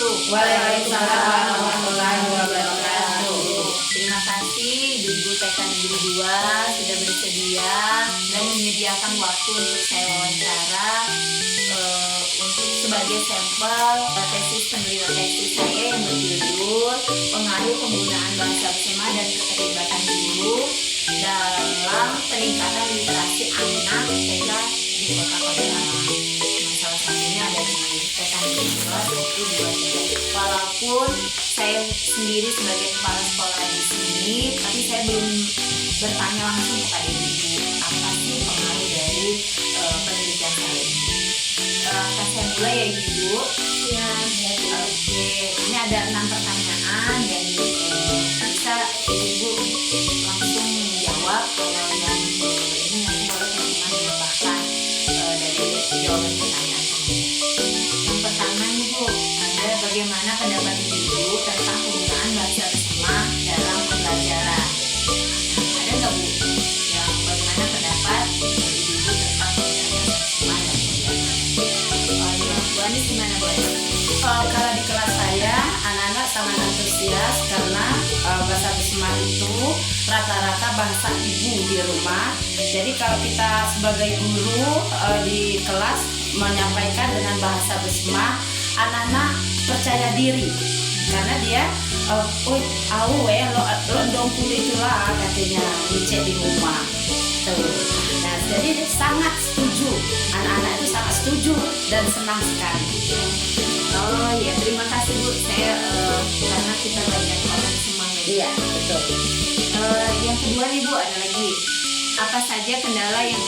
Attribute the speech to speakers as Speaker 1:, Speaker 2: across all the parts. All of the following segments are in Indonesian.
Speaker 1: wabarakatuh.
Speaker 2: Waalaikumsalam warahmatullahi wabarakatuh.
Speaker 1: Terima kasih Ibu TK Negeri 2 sudah bersedia dan menyediakan waktu untuk saya wawancara untuk sebagai sampel tesis penelitian tesis saya yang berjudul pengaruh penggunaan bahasa bersama dan keterlibatan guru dalam peningkatan literasi anak TK di Kota Padang. Nah, salah satunya ada di TK Negeri 2, 1, 2, 3. Walaupun saya sendiri sebagai kepala sekolah di sini, tapi saya belum bertanya langsung kepada ibu apa sih pengaruh dari penelitian saya ini. Akan saya mulai ya ibu.
Speaker 2: Ya,
Speaker 1: Oke, ini ada 6 pertanyaan dan bisa ibu langsung menjawab. Kalau yang ini nanti boleh teman-teman menambahkan dari jawaban pertanyaan tersebut. Yang pertama ibu, ada bagaimana pendapat ibu tentang penggunaan bahasa bersama dalam pembelajaran? Ada nggak bu? Yang bagaimana pendapat ibu tentang penggunaan bahasa bersama dalam pembelajaran? Bu Anis gimana bu?
Speaker 2: kalau di kelas saya anak-anak sangat antusias karena bahasa Bisma itu rata-rata bahasa ibu di rumah. Jadi kalau kita sebagai guru di kelas menyampaikan dengan bahasa Bisma, anak-anak percaya diri karena dia lo dong kulit itulah katanya dicek di rumah. Tuh. Nah, jadi sangat setuju, anak-anak itu sangat setuju dan senang sekali.
Speaker 1: Oh ya, terima kasih Bu. Saya karena kita banyak orang semuanya.
Speaker 2: Iya, betul.
Speaker 1: Yang kedua nih Bu, ada lagi. Apa saja kendala yang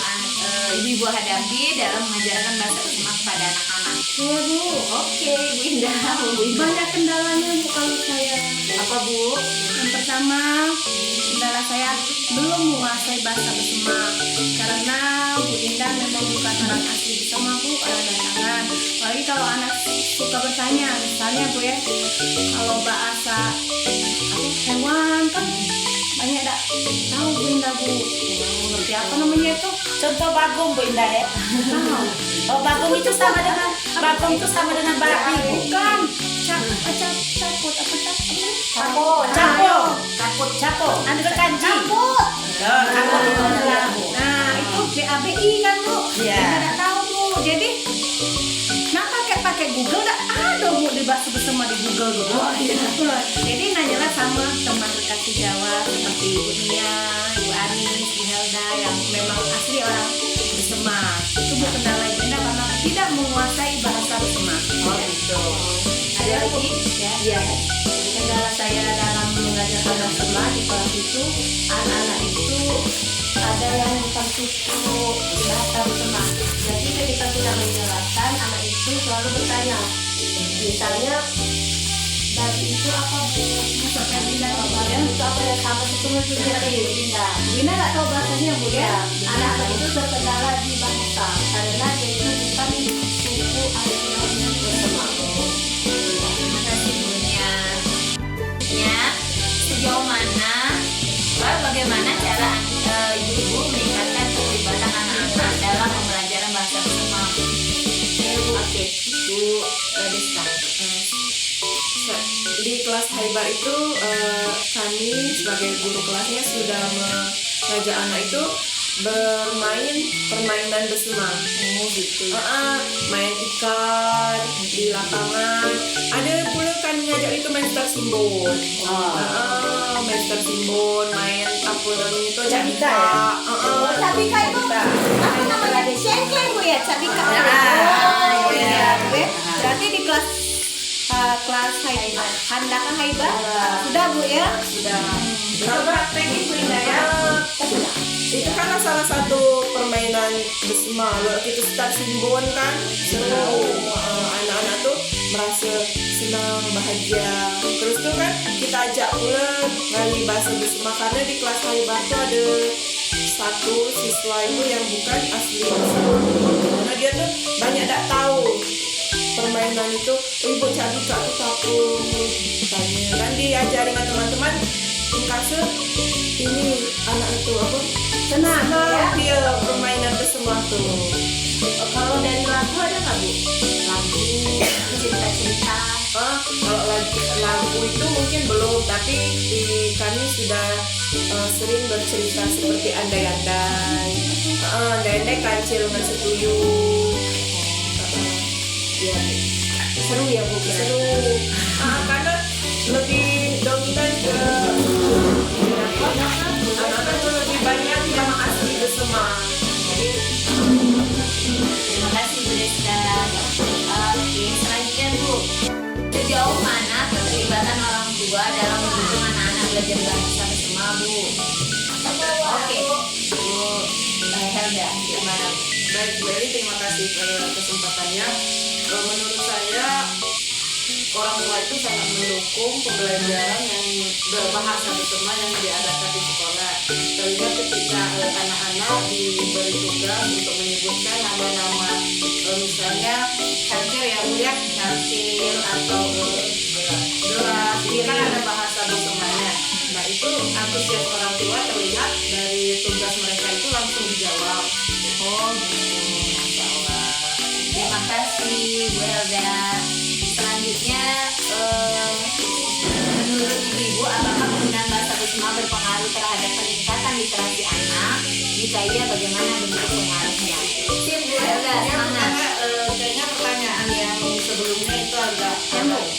Speaker 1: ibu-ibu hadapi dalam mengajarkan bahasa bersama kepada anak-anak?
Speaker 2: Iya Bu,
Speaker 1: Oke, Bu Indah. Bu Indah.
Speaker 3: Banyak kendalanya Bu kalau saya.
Speaker 1: Apa Bu?
Speaker 3: Yang pertama, kendala saya belum menguasai bahasa Besema karena Bu Indah memang bukan orang asli Besema Bu, orang datangan. Apalagi kalau anak suka bertanya, misalnya Bu ya, kalau bahasa hewan kan banyak tak tahu Bu Indah Bu. Ngerti apa namanya itu?
Speaker 2: Contoh bagong Bu Indah ya.
Speaker 3: Tahu.
Speaker 2: Oh, bagong itu sama dengan babi Bu.
Speaker 3: Bukan. Caput apa
Speaker 2: Capo. Ada kanji.
Speaker 3: Caput.
Speaker 2: Capo itu adalah Bu.
Speaker 3: Nah, itu BABI kan Bu.
Speaker 2: Iya.
Speaker 3: Kita tidak tahu Bu. Jadi, nah pakai Google dah ada Bu di bahasa bersama di Google Bu.
Speaker 2: Oh, iya.
Speaker 3: Jadi nanyalah sama teman dekat Jawa seperti Ibu Nia, Ibu Anis, Bu Helda yang memang asli orang bersama. Itu Bu kendala Ibu Indah karena tidak menguasai bahasa bersama.
Speaker 1: Oh gitu. Ada lagi? Ya.
Speaker 3: Iya. Kendala saya dalam mengajarkan bahasa Bersama di kelas itu, anak-anak itu ada yang bukan suku bahasa Bersama. Jadi ketika kita menjelaskan, anak itu selalu bertanya, misalnya dari itu apa Bu? Sampai pindah kemudian itu apa ya, sama itu pindah. Bina nggak tahu bahasanya Bu ya. Anak-anak itu terkendala di bahasa karena dia itu bukan suku asli Bersama.
Speaker 1: Terima kasih Bu Nia. Ya, sejauh mana bagaimana cara ibu-ibu meningkatkan keterlibatan anak-anak dalam pembelajaran bahasa bersama? Oke, Bu Desta.
Speaker 4: Di kelas Haibar itu kami sebagai guru kelasnya sudah mengajak anak itu bermain permainan bersama.
Speaker 1: Oh gitu.
Speaker 4: Main ikan di lapangan. Ada pula kami ngajak itu main star simbol. Main star simbol, main apa namanya itu
Speaker 2: Cabika ya?
Speaker 3: Cabika itu apa namanya? Sengkleng Bu ya, cabika.
Speaker 2: Ah,
Speaker 3: Iya Bu ya. Berarti di kelas Haibar, Handaka Haibar sudah Bu ya?
Speaker 4: sudah.
Speaker 3: Coba praktekin Bu Indah ya.
Speaker 4: Itu karena salah satu permainan bersama. Kita start simbol kan, seru. Anak-anak tuh merasa senang, bahagia. Terus tuh kan kita ajak pula ngali bahasa bersama karena di kelas Haibar tuh ada satu siswa itu yang bukan asli bersama. Karena dia tuh banyak tak tahu permainan itu. Ibu Cabika itu takut tanya kan diajari dengan teman-teman. Ingkase ini anak itu apa?
Speaker 3: Senang ya.
Speaker 4: Dia permainan bersama tuh.
Speaker 3: Kalau dari lagu ada nggak Bu?
Speaker 1: Lagu, cerita-cerita.
Speaker 4: Kalau lagi lagu itu mungkin belum, tapi di kami sudah sering bercerita seperti andai-andai, andai-andai kancil nggak setuju.
Speaker 3: Iya. Seru ya Bu?
Speaker 4: Seru. Karena lebih dominan ke anak-anak itu lebih banyak yang asli bersama. Jadi
Speaker 1: Terima kasih Bu Deska. Oke, selanjutnya Bu, sejauh mana keterlibatan orang tua dalam mendukung anak-anak belajar bahasa bersama Bu? Oke, Bu Helga, gimana?
Speaker 5: Baik, Bu Eli, terima kasih kesempatannya. Menurut saya, orang tua itu sangat mendukung pembelajaran yang berbahasa bersama yang diadakan di sekolah. Terlihat ketika anak-anak diberi tugas untuk menyebutkan nama-nama, misalnya kancil ya Bu ya, kancil atau gelas, ini kan ada bahasa bersamanya. Nah itu antusias orang tua terlihat dari tugas mereka itu langsung dijawab.
Speaker 1: Oh gitu, Masya Allah. Terima kasih Bu Helga. Selanjutnya, menurut Ibu, apakah penggunaan bahasa bersama berpengaruh terhadap peningkatan literasi anak? Jika iya, bagaimana bentuk pengaruhnya? Sip Bu Helga, semangat.
Speaker 5: Kayaknya pertanyaan yang sebelumnya itu agak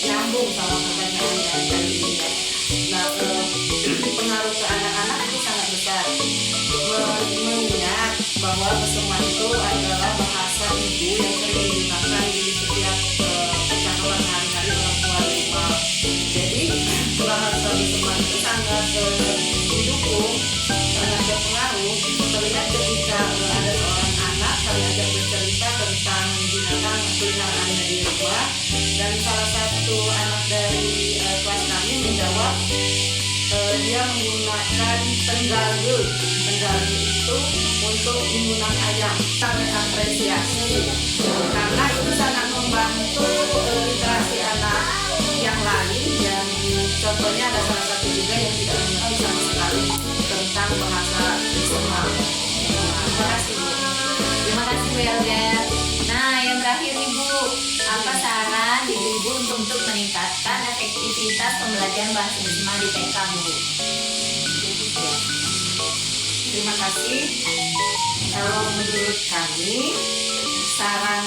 Speaker 5: nyambung sama pertanyaan yang tadi ini ya. Nah, pengaruh ke anak-anak itu sangat besar. Mengingat bahwa bersama itu adalah bahasa ibu yang sering digunakan di setiap percakapan sehari-hari orang tua di rumah. Jadi bahasa bersama itu sangat didukung, sangat berpengaruh. Terlihat ketika ada seorang anak kami ajak bercerita tentang binatang peliharaannya di rumah, dan salah satu anak dari kelas kami menjawab dia menggunakan tenggalge itu untuk menggunakan ayam. Kami apresiasi karena itu sangat membantu literasi anak yang lain, yang contohnya ada salah satu juga yang tidak mengerti sama sekali tentang bahasa bersama. Terima kasih Bu.
Speaker 1: Terima kasih Bu Helga. Nah, yang terakhir nih Bu, apa saran Ibu untuk meningkatkan efektivitas pembelajaran bahasa bersama di TK Bu?
Speaker 5: Terima kasih. Kalau menurut kami, saran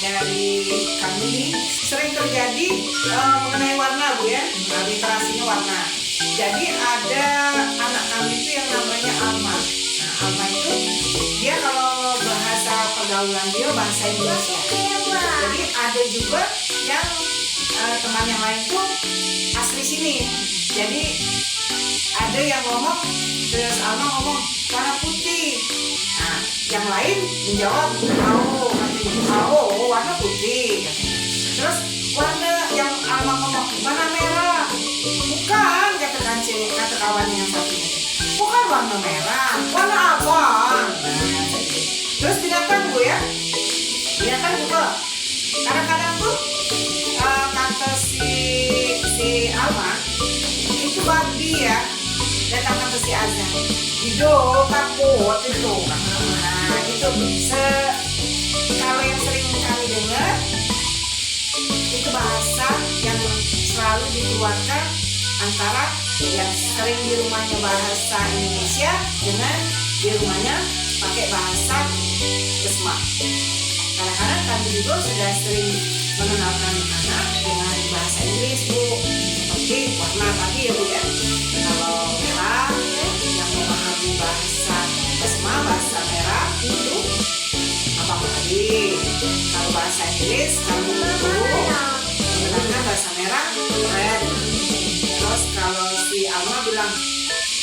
Speaker 5: dari kami sering terjadi mengenai warna Bu ya, literasinya warna. Jadi ada anak kami itu yang namanya Alma. Nah, Alma itu dia kalau bahasa pergaulan dia bahasa Indonesia. Jadi ada juga yang teman yang lain tuh asli sini. Jadi ada yang ngomong, terus Alma ngomong warna putih. Nah, yang lain menjawab warna putih. Terus warna yang Alma ngomong warna merah. Bukan, kata kawannya yang satunya. Bukan warna merah, warna apa? Terus binatang Bu ya, binatang juga. Kadang-kadang tuh kata si Alma itu babi ya, datang kata si Azan hidup takut itu. Nah itu kalau yang sering kami dengar itu bahasa yang selalu dikeluarkan antara yang sering di rumahnya bahasa Indonesia dengan di rumahnya pakai bahasa Besma. Kadang-kadang kami juga sudah sering mengenalkan anak dengan bahasa Inggris Bu, seperti warna tadi ya Bu ya. Kalau merah yang memahami bahasa Besma, bahasa merah itu apa tadi. Kalau bahasa Inggris kami menggunakan bahasa merah red. Terus kalau si Alma bilang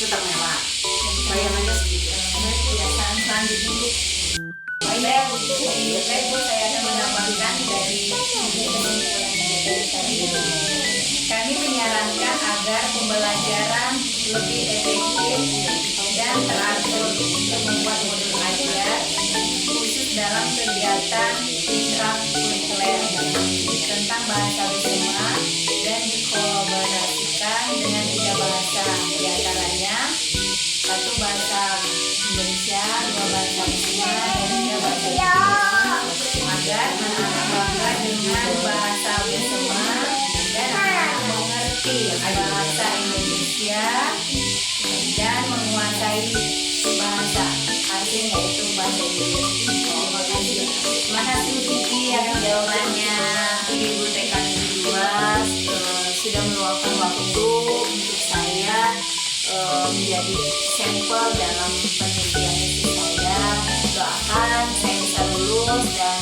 Speaker 5: tetap merah. Bayangannya segitu.
Speaker 1: Kebiasaan selanjutnya Bu. Baik Bu, saya akan menambahkan dari kesimpulan tadi. Kami menyarankan agar pembelajaran lebih efektif dan teratur untuk membuat modul ajar khusus dalam kegiatan intrakurikuler tentang bahasa bersama dan dikolaborasikan dengan 3 bahasa bahasa Indonesia dan menguasai bahasa asing yaitu bahasa Inggris. Terima kasih. Terima kasih Vicky atas jawabannya. Ibu TK Negeri 2 sudah meluangkan waktu untuk saya menjadi sampel dalam penelitian isi saya. Doakan saya bisa lulus dan